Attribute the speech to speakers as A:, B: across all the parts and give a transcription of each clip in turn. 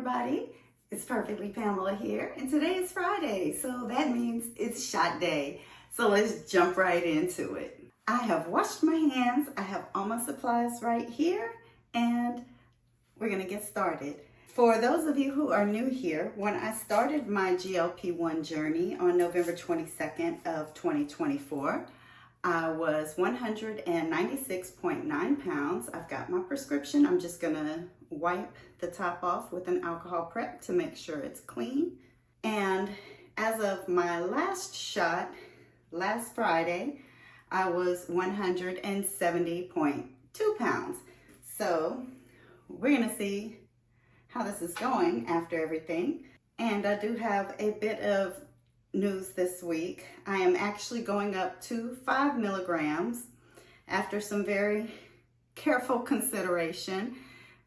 A: everybody. It's Perfectly Pamela here, and today is Friday, so that means it's shot day. So let's jump right into it. I have washed my hands, I have all my supplies right here, and we're gonna get started. For those of you who are new here, when I started my GLP-1 journey on November 22nd of 2024, I was 196.9 pounds. I've got my prescription. I'm just gonna wipe the top off with an alcohol prep to make sure it's clean. And as of my last shot, last Friday, I was 170.2 pounds. So we're gonna see how this is going after everything. And I do have a bit of news this week. I am actually going up to 5 milligrams after some very careful consideration.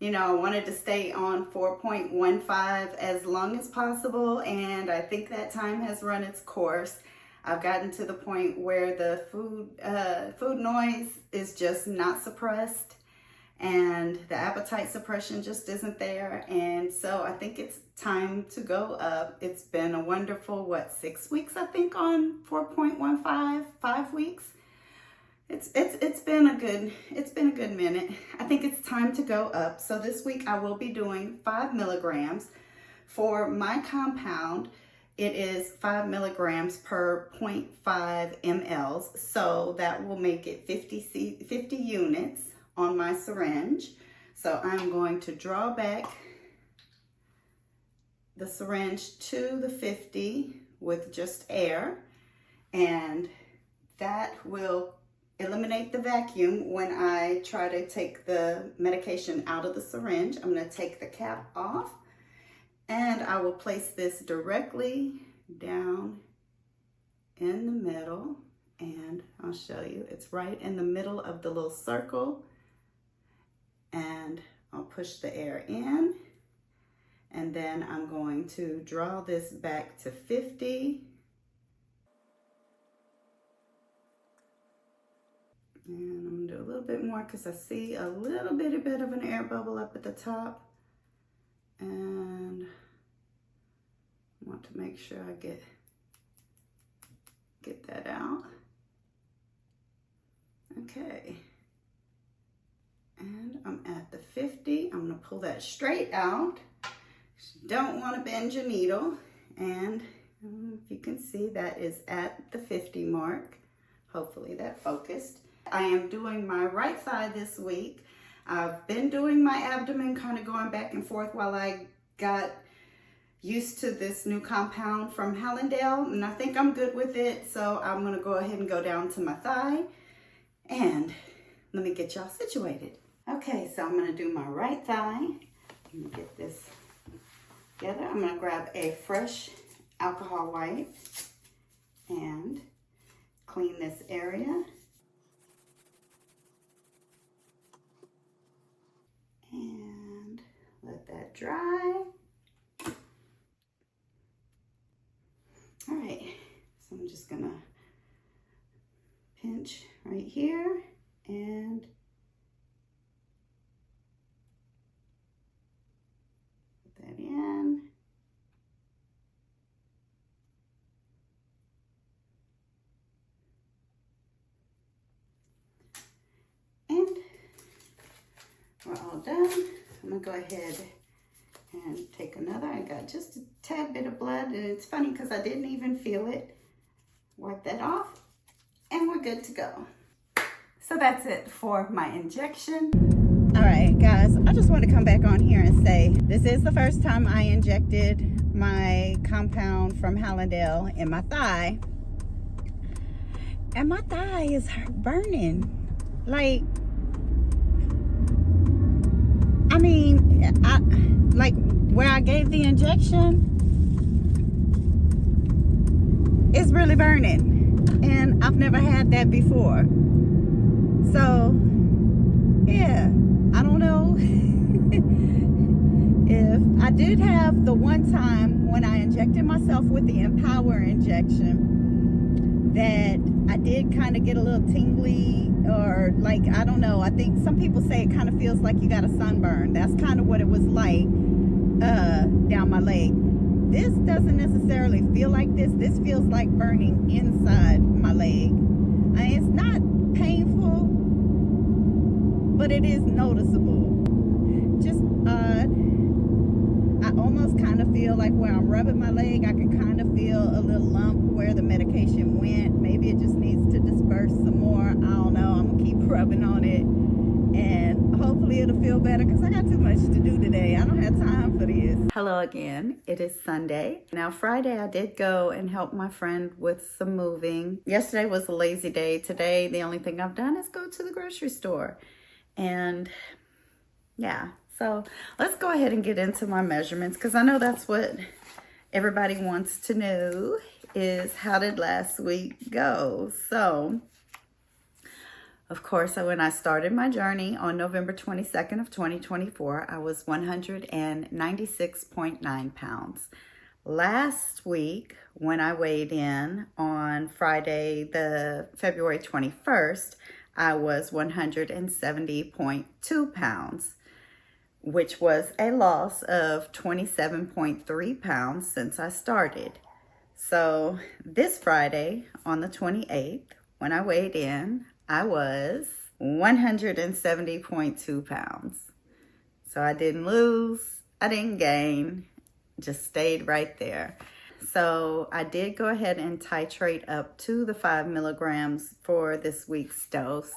A: You know, I wanted to stay on 4.15 as long as possible, and I think that time has run its course. I've gotten to the point where the food noise is just not suppressed, and the appetite suppression just isn't there. And so I think it's time to go up. It's been a wonderful, 6 weeks, I think, on 4.15, 5 weeks. It's been a good minute. I think it's time to go up. So this week I will be doing 5 milligrams. For my compound, it is 5 milligrams per 0.5 mLs. So that will make it 50 units on my syringe. So I'm going to draw back the syringe to the 50 with just air, and that will eliminate the vacuum when I try to take the medication out of the syringe. I'm going to take the cap off, and I will place this directly down in the middle, and I'll show you. It's right in the middle of the little circle, and I'll push the air in, and then I'm going to draw this back to 50. And I'm gonna do a little bit more because I see a little bit of an air bubble up at the top. And I want to make sure I get that out. Okay. And I'm at the 50. I'm gonna pull that straight out. Don't want to bend your needle. And if you can see, that is at the 50 mark. Hopefully that focused. I am doing my right thigh this week. I've been doing my abdomen, kind of going back and forth while I got used to this new compound from Hallandale, and I think I'm good with it. So I'm gonna go ahead and go down to my thigh, and let me get y'all situated. Okay, so I'm gonna do my right thigh. Let me get this together. I'm gonna grab a fresh alcohol wipe and clean this area. And let that dry. All right, so I'm just gonna pinch right here and put that in. And we're all done. I'm gonna go ahead and take another. I got just a tad bit of blood, and it's funny because I didn't even feel it. Wipe that off, and we're good to go. So that's it for my injection. All right, guys, I just want to come back on here and say this is the first time I injected my compound from Hallandale in my thigh, and my thigh is burning. Like, I mean, like where I gave the injection, it's really burning, and I've never had that before. So yeah, I don't know if I did have the one time when I injected myself with the Empower injection that I did kind of get a little tingly, or like, I don't know, I think some people say it kind of feels like you got a sunburn. That's kind of what it was like. down my leg. This doesn't necessarily feel like this. This feels like burning inside my leg. It's not painful, but it is noticeable. Just odd. I almost kind of feel like where I'm rubbing my leg, I can kind of feel a little lump where the medication went. Maybe it just needs to disperse some more. I don't know. I'm gonna keep rubbing on it, and hopefully it'll feel better, because I got too much to do today. I don't have time for this. Hello again. It is Sunday. Now Friday I did go and help my friend with some moving. Yesterday was a lazy day. Today the only thing I've done is go to the grocery store. And yeah, so let's go ahead and get into my measurements, because I know that's what everybody wants to know, is how did last week go? So of course, when I started my journey on November 22nd of 2024, I was 196.9 pounds. Last week, when I weighed in on Friday, the February 21st, I was 170.2 pounds, which was a loss of 27.3 pounds since I started. So this Friday, on the 28th, when I weighed in, I was 170.2 pounds. So I didn't lose, I didn't gain, just stayed right there. So I did go ahead and titrate up to the 5 milligrams for this week's dose,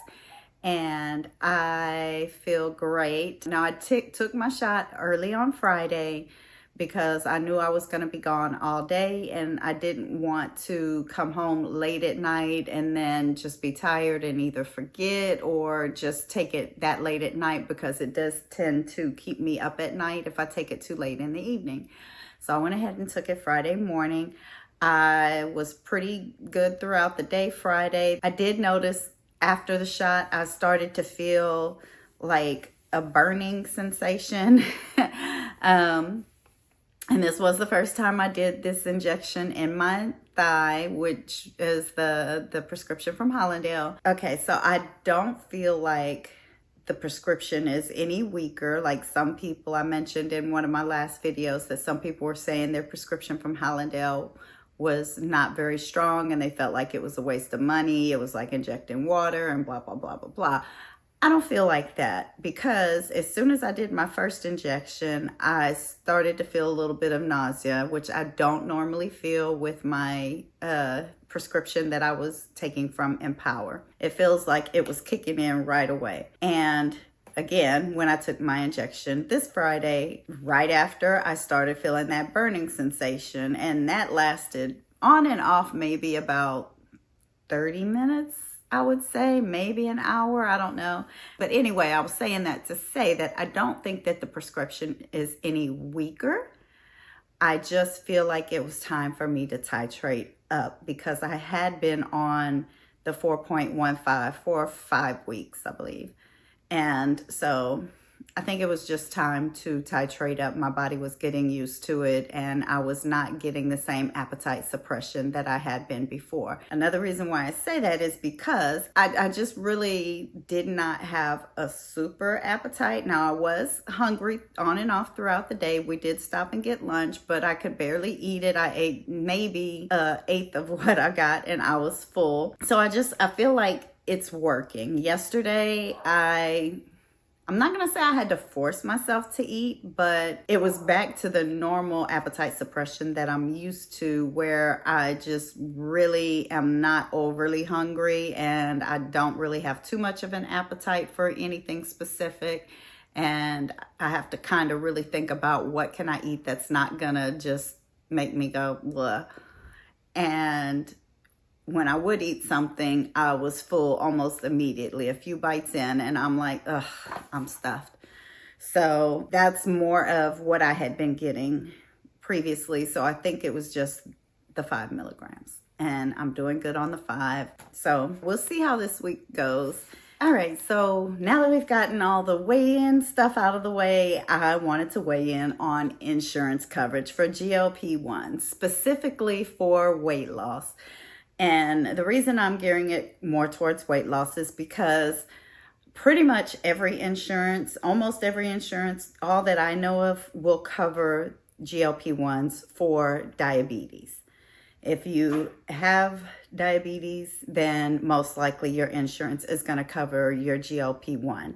A: and I feel great. Now I took my shot early on Friday because I knew I was going to be gone all day, and I didn't want to come home late at night and then just be tired and either forget or just take it that late at night, because it does tend to keep me up at night if I take it too late in the evening. So I went ahead and took it Friday morning. I was pretty good throughout the day Friday. I did notice after the shot, I started to feel like a burning sensation. And this was the first time I did this injection in my thigh, which is the prescription from Hollandale. Okay, so I don't feel like the prescription is any weaker. Like some people, I mentioned in one of my last videos that some people were saying their prescription from Hollandale was not very strong and they felt like it was a waste of money. It was like injecting water and blah, blah, blah, blah, blah. I don't feel like that, because as soon as I did my first injection, I started to feel a little bit of nausea, which I don't normally feel with my prescription that I was taking from Empower. It feels like it was kicking in right away. And again, when I took my injection this Friday, right after, I started feeling that burning sensation, and that lasted on and off maybe about 30 minutes. I would say maybe an hour, I don't know. But anyway, I was saying that to say that I don't think that the prescription is any weaker. I just feel like it was time for me to titrate up, because I had been on the 4.15 for 5 weeks, I believe. And so I think it was just time to titrate up. My body was getting used to it, and I was not getting the same appetite suppression that I had been before. Another reason why I say that is because I just really did not have a super appetite. Now, I was hungry on and off throughout the day. We did stop and get lunch, but I could barely eat it. I ate maybe an eighth of what I got, and I was full. So I feel like it's working. Yesterday, I'm not going to say I had to force myself to eat, but it was back to the normal appetite suppression that I'm used to, where I just really am not overly hungry and I don't really have too much of an appetite for anything specific. And I have to kind of really think about what can I eat that's not going to just make me go, blah. And when I would eat something, I was full almost immediately, a few bites in, and I'm like, ugh, I'm stuffed. So that's more of what I had been getting previously. So I think it was just the 5 milligrams, and I'm doing good on the 5. So we'll see how this week goes. All right, so now that we've gotten all the weigh-in stuff out of the way, I wanted to weigh in on insurance coverage for GLP-1, specifically for weight loss. And the reason I'm gearing it more towards weight loss is because Pretty much every insurance, almost every insurance, all that I know of will cover GLP-1s for diabetes. If you have diabetes, then most likely your insurance is going to cover your GLP-1.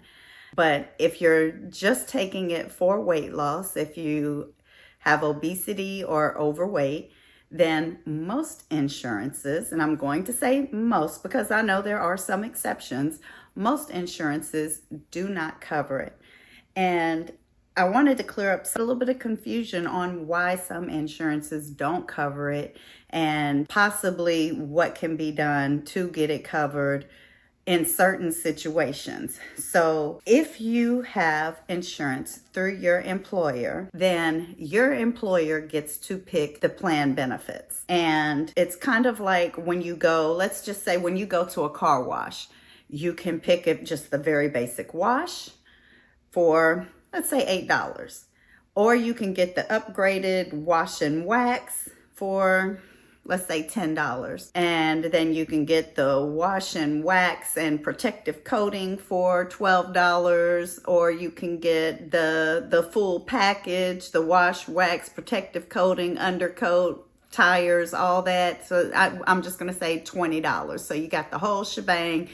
A: But if you're just taking it for weight loss, if you have obesity or overweight, then most insurances, and I'm going to say most because I know there are some exceptions, most insurances do not cover it. And I wanted to clear up a little bit of confusion on why some insurances don't cover it and possibly what can be done to get it covered in certain situations. So if you have insurance through your employer, then your employer gets to pick the plan benefits. And it's kind of like when you go, let's just say when you go to a car wash, you can pick it just the very basic wash for, let's say, $8. Or you can get the upgraded wash and wax for, let's say, $10. And then you can get the wash and wax and protective coating for $12. Or you can get the full package, the wash, wax, protective coating, undercoat, tires, all that. So I'm just going to say $20. So you got the whole shebang,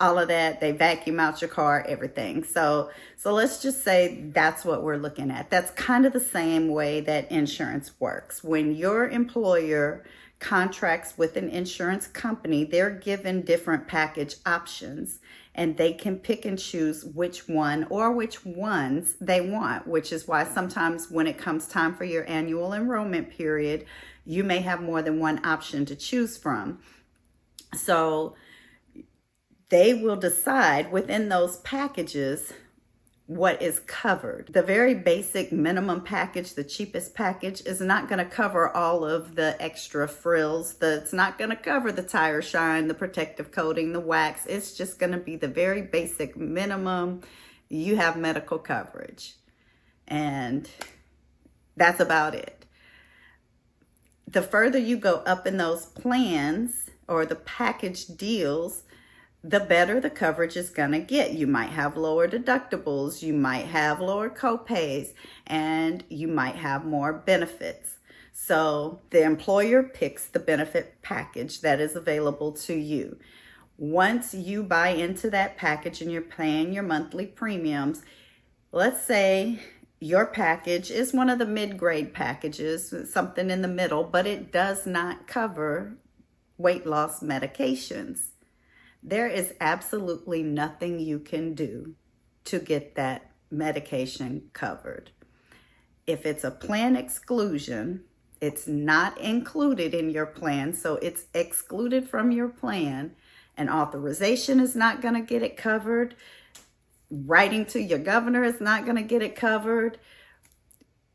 A: all of that. They vacuum out your car, everything. So let's just say that's what we're looking at. That's kind of the same way that insurance works. When your employer contracts with an insurance company, they're given different package options, and they can pick and choose which one or which ones they want, which is why sometimes when it comes time for your annual enrollment period, you may have more than one option to choose from. So they will decide within those packages what is covered. The very basic minimum package, the cheapest package, is not going to cover all of the extra frills. It's not going to cover the tire shine, the protective coating, the wax. It's just going to be the very basic minimum. You have medical coverage. And that's about it. The further you go up in those plans or the package deals, the better the coverage is going to get. You might have lower deductibles, you might have lower copays, and you might have more benefits. So the employer picks the benefit package that is available to you. Once you buy into that package and you're paying your monthly premiums, let's say your package is one of the mid-grade packages, something in the middle, but it does not cover weight loss medications. There is absolutely nothing you can do to get that medication covered. If it's a plan exclusion, it's not included in your plan, so it's excluded from your plan, and authorization is not going to get it covered. Writing to your governor is not going to get it covered.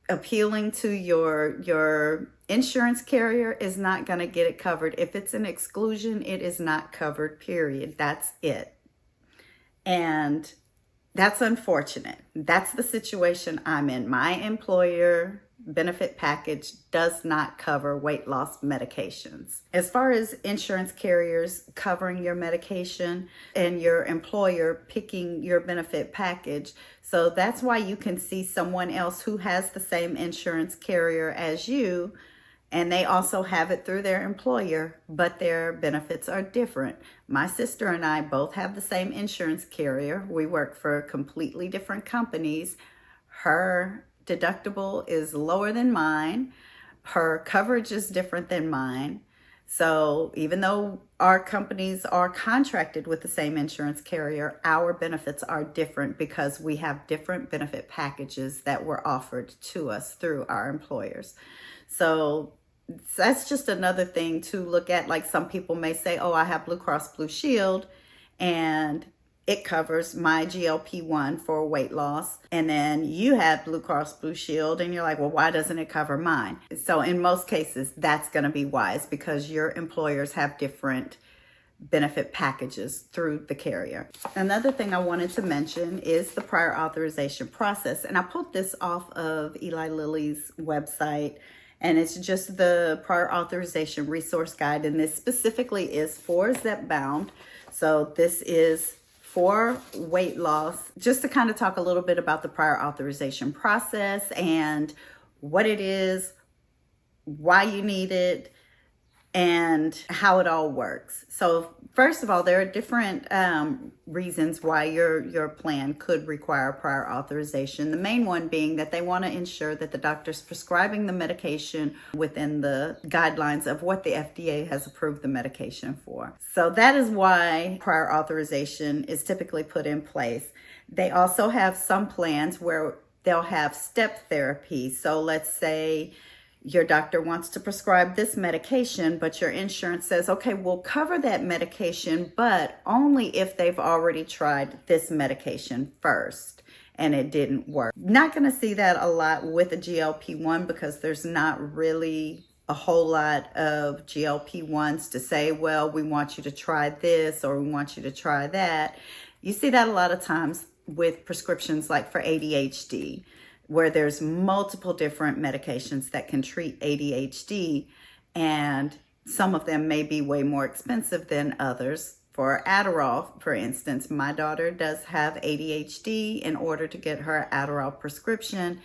A: Appealing to your insurance carrier is not going to get it covered. If it's an exclusion, it is not covered, period. That's it. And that's unfortunate. That's the situation I'm in. My employer benefit package does not cover weight loss medications. As far as insurance carriers covering your medication and your employer picking your benefit package, so that's why you can see someone else who has the same insurance carrier as you, and they also have it through their employer, but their benefits are different. My sister and I both have the same insurance carrier. We work for completely different companies. Her deductible is lower than mine. Her coverage is different than mine. So even though our companies are contracted with the same insurance carrier, our benefits are different because we have different benefit packages that were offered to us through our employers. So that's just another thing to look at. Like some people may say, oh, I have Blue Cross Blue Shield and it covers my GLP-1 for weight loss. And then you have Blue Cross Blue Shield and you're like, well, why doesn't it cover mine? So in most cases, that's going to be wise because your employers have different benefit packages through the carrier. Another thing I wanted to mention is the prior authorization process. And I pulled this off of Eli Lilly's website, and it's just the prior authorization resource guide. And this specifically is for Zepbound. So this is for weight loss, just to kind of talk a little bit about the prior authorization process and what it is, why you need it, and how it all works. So first of all, there are different reasons why your plan could require prior authorization. The main one being that they want to ensure that the doctor's prescribing the medication within the guidelines of what the FDA has approved the medication for. So that is why prior authorization is typically put in place. They also have some plans where they'll have step therapy. So let's say your doctor wants to prescribe this medication, but your insurance says, okay, we'll cover that medication, but only if they've already tried this medication first and it didn't work. Not going to see that a lot with a GLP-1 because there's not really a whole lot of GLP-1s to say, well, we want you to try this or we want you to try that. You see that a lot of times with prescriptions like for ADHD, where there's multiple different medications that can treat ADHD, and some of them may be way more expensive than others. For Adderall, for instance, my daughter does have ADHD. In order to get her Adderall prescription,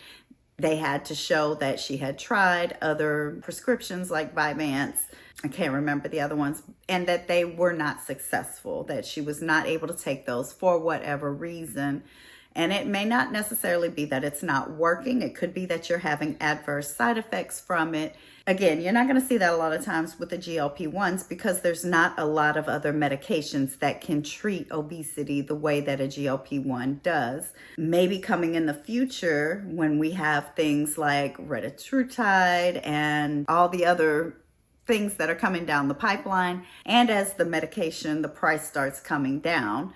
A: they had to show that she had tried other prescriptions like Vyvanse, I can't remember the other ones, and that they were not successful, that she was not able to take those for whatever reason. And it may not necessarily be that it's not working. It could be that you're having adverse side effects from it. Again, you're not going to see that a lot of times with the GLP-1s because there's not a lot of other medications that can treat obesity the way that a GLP-1 does. Maybe coming in the future when we have things like retatrutide and all the other things that are coming down the pipeline, and as the medication, the price starts coming down,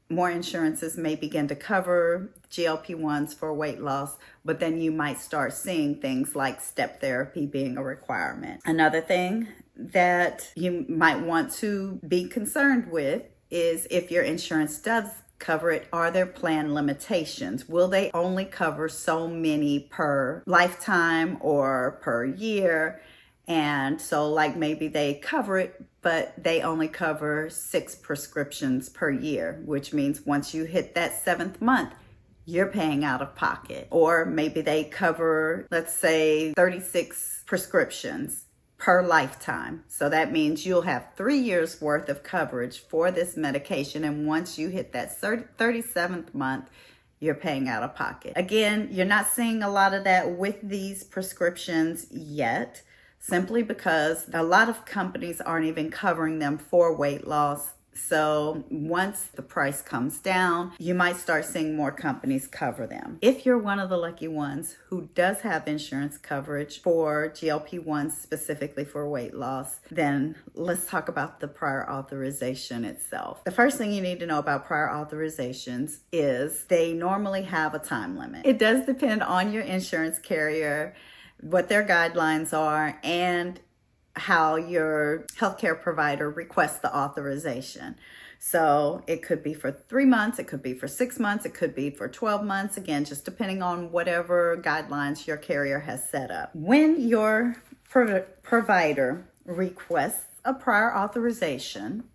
A: more insurances may begin to cover GLP-1s for weight loss, but then you might start seeing things like step therapy being a requirement. Another thing that you might want to be concerned with is if your insurance does cover it, are there plan limitations? Will they only cover so many per lifetime or per year? And so like maybe they cover it, but they only cover 6 prescriptions per year, which means once you hit that 7th month, you're paying out of pocket. Or maybe they cover, let's say, 36 prescriptions per lifetime. So that means you'll have 3 years worth of coverage for this medication. And once you hit that 37th month, you're paying out of pocket. Again, you're not seeing a lot of that with these prescriptions yet, simply because a lot of companies aren't even covering them for weight loss. So once the price comes down, you might start seeing more companies cover them. If you're one of the lucky ones who does have insurance coverage for GLP-1 specifically for weight loss, then let's talk about the prior authorization itself. The first thing you need to know about prior authorizations is they normally have a time limit. It does depend on your insurance carrier, what their guidelines are, and how your healthcare provider requests the authorization. So it could be for 3 months, it could be for 6 months, it could be for 12 months, again, just depending on whatever guidelines your carrier has set up. When your provider requests a prior authorization,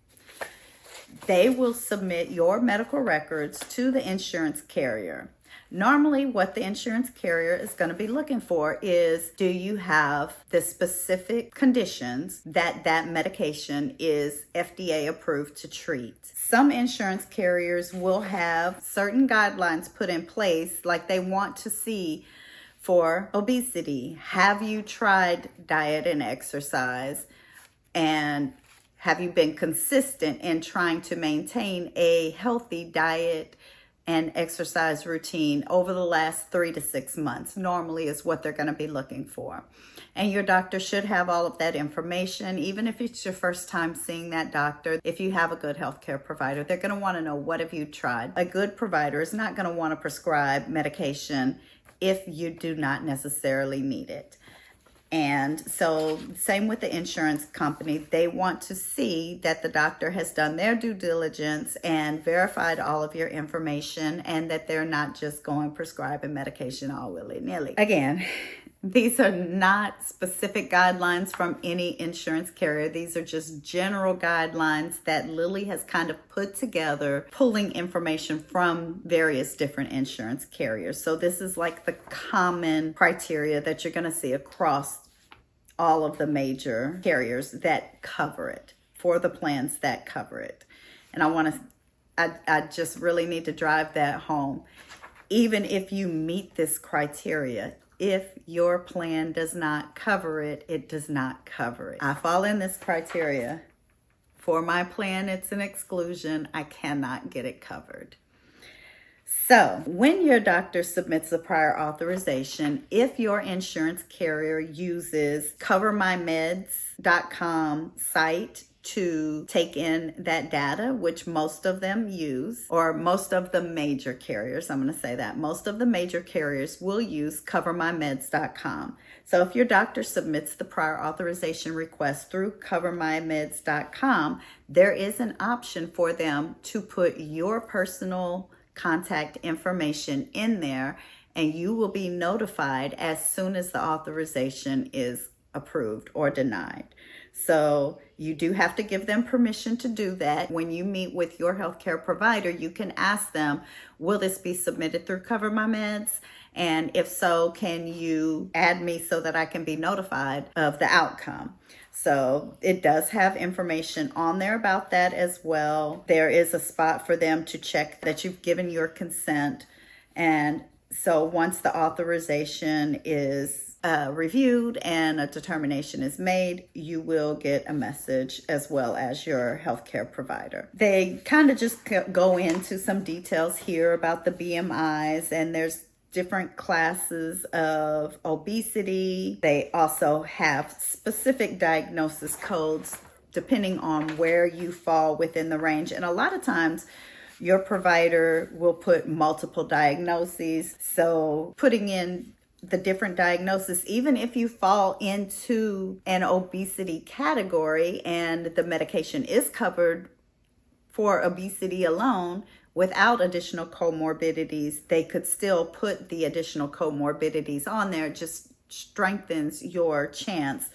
A: they will submit your medical records to the insurance carrier. Normally, what the insurance carrier is going to be looking for is, do you have the specific conditions that that medication is FDA approved to treat? Some insurance carriers will have certain guidelines put in place, like they want to see for obesity. Have you tried diet and exercise? And have you been consistent in trying to maintain a healthy diet and exercise routine over the last 3 to 6 months? Normally is what they're going to be looking for. And your doctor should have all of that information, even if it's your first time seeing that doctor. If you have a good healthcare provider, they're going to want to know, what have you tried? A good provider is not going to want to prescribe medication if you do not necessarily need it. And so same with the insurance company. They want to see that the doctor has done their due diligence and verified all of your information, and that they're not just going prescribing medication all willy-nilly. Again, These are not specific guidelines from any insurance carrier. These are just general guidelines that Lilly has kind of put together, pulling information from various different insurance carriers. So this is like the common criteria that you're going to see across all of the major carriers that cover it, for the plans that cover it. And I just really need to drive that home. Even if you meet this criteria, if your plan does not cover it, it does not cover it. I fall in this criteria. For my plan, it's an exclusion. I cannot get it covered. So when your doctor submits a prior authorization, if your insurance carrier uses covermymeds.com site to take in that data, which most of them use, or most of the major carriers, I'm going to say that, most of the major carriers will use covermymeds.com. So if your doctor submits the prior authorization request through covermymeds.com, there is an option for them to put your personal contact information in there, and you will be notified as soon as the authorization is approved or denied. So you do have to give them permission to do that. When you meet with your healthcare provider, you can ask them, will this be submitted through Cover My Meds? And if so, can you add me so that I can be notified of the outcome? So it does have information on there about that as well. There is a spot for them to check that you've given your consent. And so once the authorization is reviewed and a determination is made, you will get a message as well as your healthcare provider. They kind of just go into some details here about the BMIs, and there's different classes of obesity. They also have specific diagnosis codes depending on where you fall within the range. And a lot of times your provider will put multiple diagnoses. So putting in the different diagnoses, even if you fall into an obesity category and the medication is covered for obesity alone without additional comorbidities, they could still put the additional comorbidities on there. It just strengthens your chance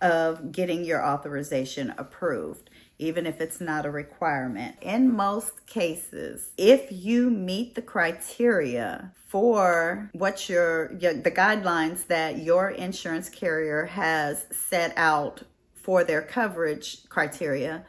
A: of getting your authorization approved, even if it's not a requirement. In most cases, if you meet the criteria for what the guidelines that your insurance carrier has set out for their coverage criteria,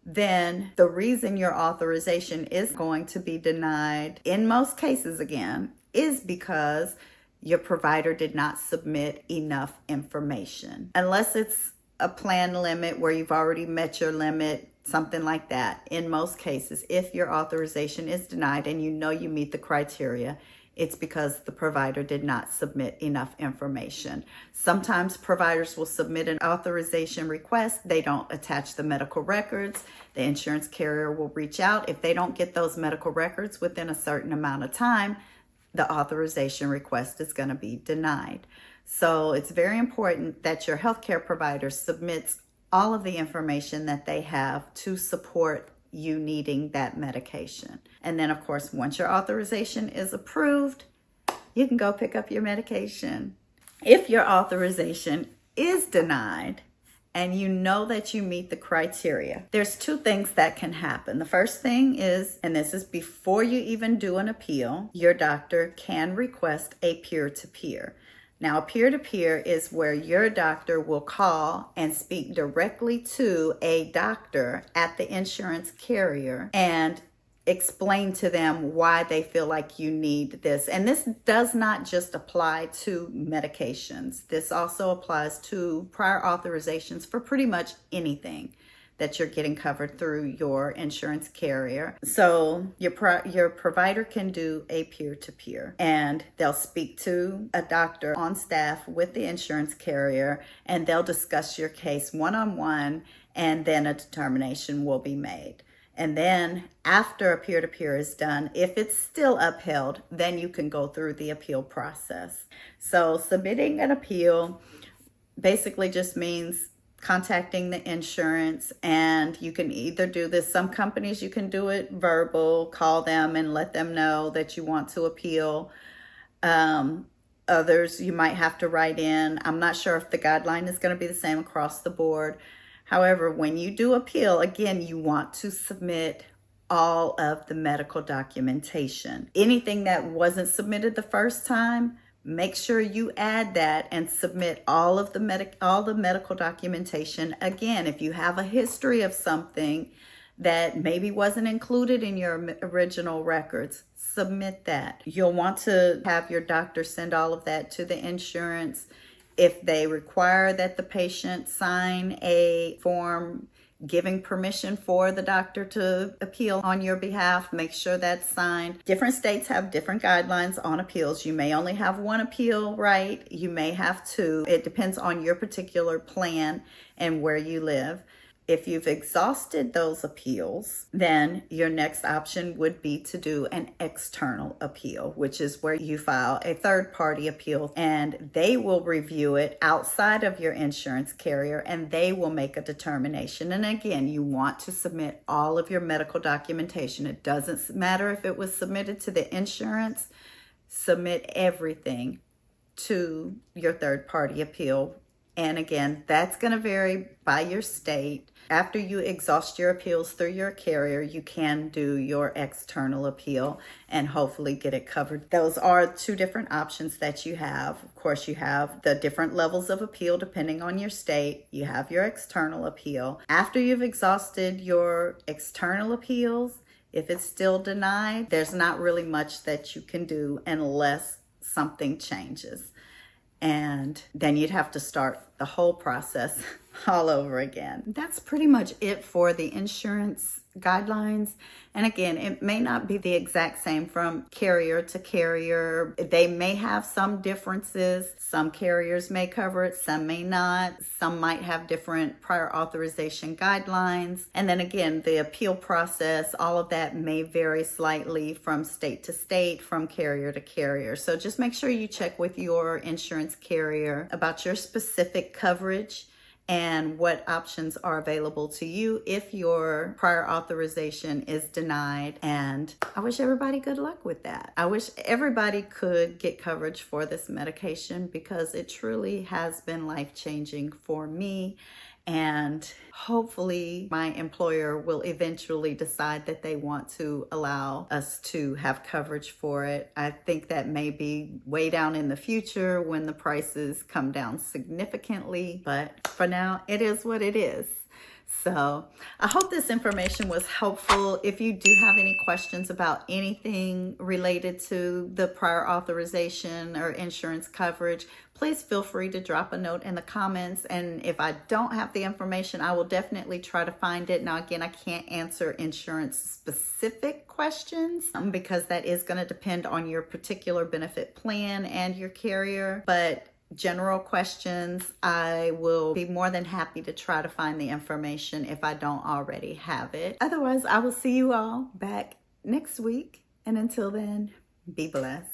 A: then the reason your authorization is going to be denied, in most cases again, is because your provider did not submit enough information. Unless it's a plan limit where you've already met your limit, something like that. In most cases, if your authorization is denied and you know you meet the criteria, it's because the provider did not submit enough information. Sometimes providers will submit an authorization request. They don't attach the medical records. The insurance carrier will reach out. If they don't get those medical records within a certain amount of time, the authorization request is going to be denied. So it's very important that your healthcare provider submits all of the information that they have to support you needing that medication. And then, of course, once your authorization is approved, you can go pick up your medication. If your authorization is denied and you know that you meet the criteria, there's two things that can happen. The first thing is, and this is before you even do an appeal, your doctor can request a peer-to-peer. Now, a peer-to-peer is where your doctor will call and speak directly to a doctor at the insurance carrier and explain to them why they feel like you need this. And this does not just apply to medications. This also applies to prior authorizations for pretty much anything that you're getting covered through your insurance carrier. So your provider can do a peer-to-peer, and they'll speak to a doctor on staff with the insurance carrier, and they'll discuss your case one-on-one, and then a determination will be made. And then after a peer-to-peer is done, if it's still upheld, then you can go through the appeal process. So submitting an appeal basically just means contacting the insurance, and you can either do this. Some companies you can do it verbal, call them and let them know that you want to appeal. Others you might have to write in. I'm not sure if the guideline is going to be the same across the board. However, when you do appeal, again, you want to submit all of the medical documentation. Anything that wasn't submitted the first time, make sure you add that and submit all of the medical documentation. Again, if you have a history of something that maybe wasn't included in your original records, submit that. You'll want to have your doctor send all of that to the insurance. If they require that the patient sign a form giving permission for the doctor to appeal on your behalf, make sure that's signed. Different states have different guidelines on appeals. You may only have one appeal, right? You may have two. It depends on your particular plan and where you live. If you've exhausted those appeals, then your next option would be to do an external appeal, which is where you file a third-party appeal, and they will review it outside of your insurance carrier, and they will make a determination. And again, you want to submit all of your medical documentation. It doesn't matter if it was submitted to the insurance. Submit everything to your third-party appeal. And again, that's going to vary by your state. After you exhaust your appeals through your carrier, you can do your external appeal and hopefully get it covered. Those are two different options that you have. Of course, you have the different levels of appeal depending on your state. You have your external appeal. After you've exhausted your external appeals, if it's still denied, there's not really much that you can do unless something changes. And then you'd have to start the whole process all over again. That's pretty much it for the insurance guidelines. And again, it may not be the exact same from carrier to carrier. They may have some differences. Some carriers may cover it, some may not. Some might have different prior authorization guidelines. And then again, the appeal process, all of that may vary slightly from state to state, from carrier to carrier. So just make sure you check with your insurance carrier about your specific coverage and what options are available to you if your prior authorization is denied. And I wish everybody good luck with that. I wish everybody could get coverage for this medication because it truly has been life-changing for me. And hopefully my employer will eventually decide that they want to allow us to have coverage for it. I think that may be way down in the future when the prices come down significantly, but for now it is what it is. So I hope this information was helpful. If you do have any questions about anything related to the prior authorization or insurance coverage, please feel free to drop a note in the comments. And if I don't have the information, I will definitely try to find it. Now, again, I can't answer insurance specific questions because that is going to depend on your particular benefit plan and your carrier. But general questions, I will be more than happy to try to find the information if I don't already have it. Otherwise, I will see you all back next week. And until then, be blessed.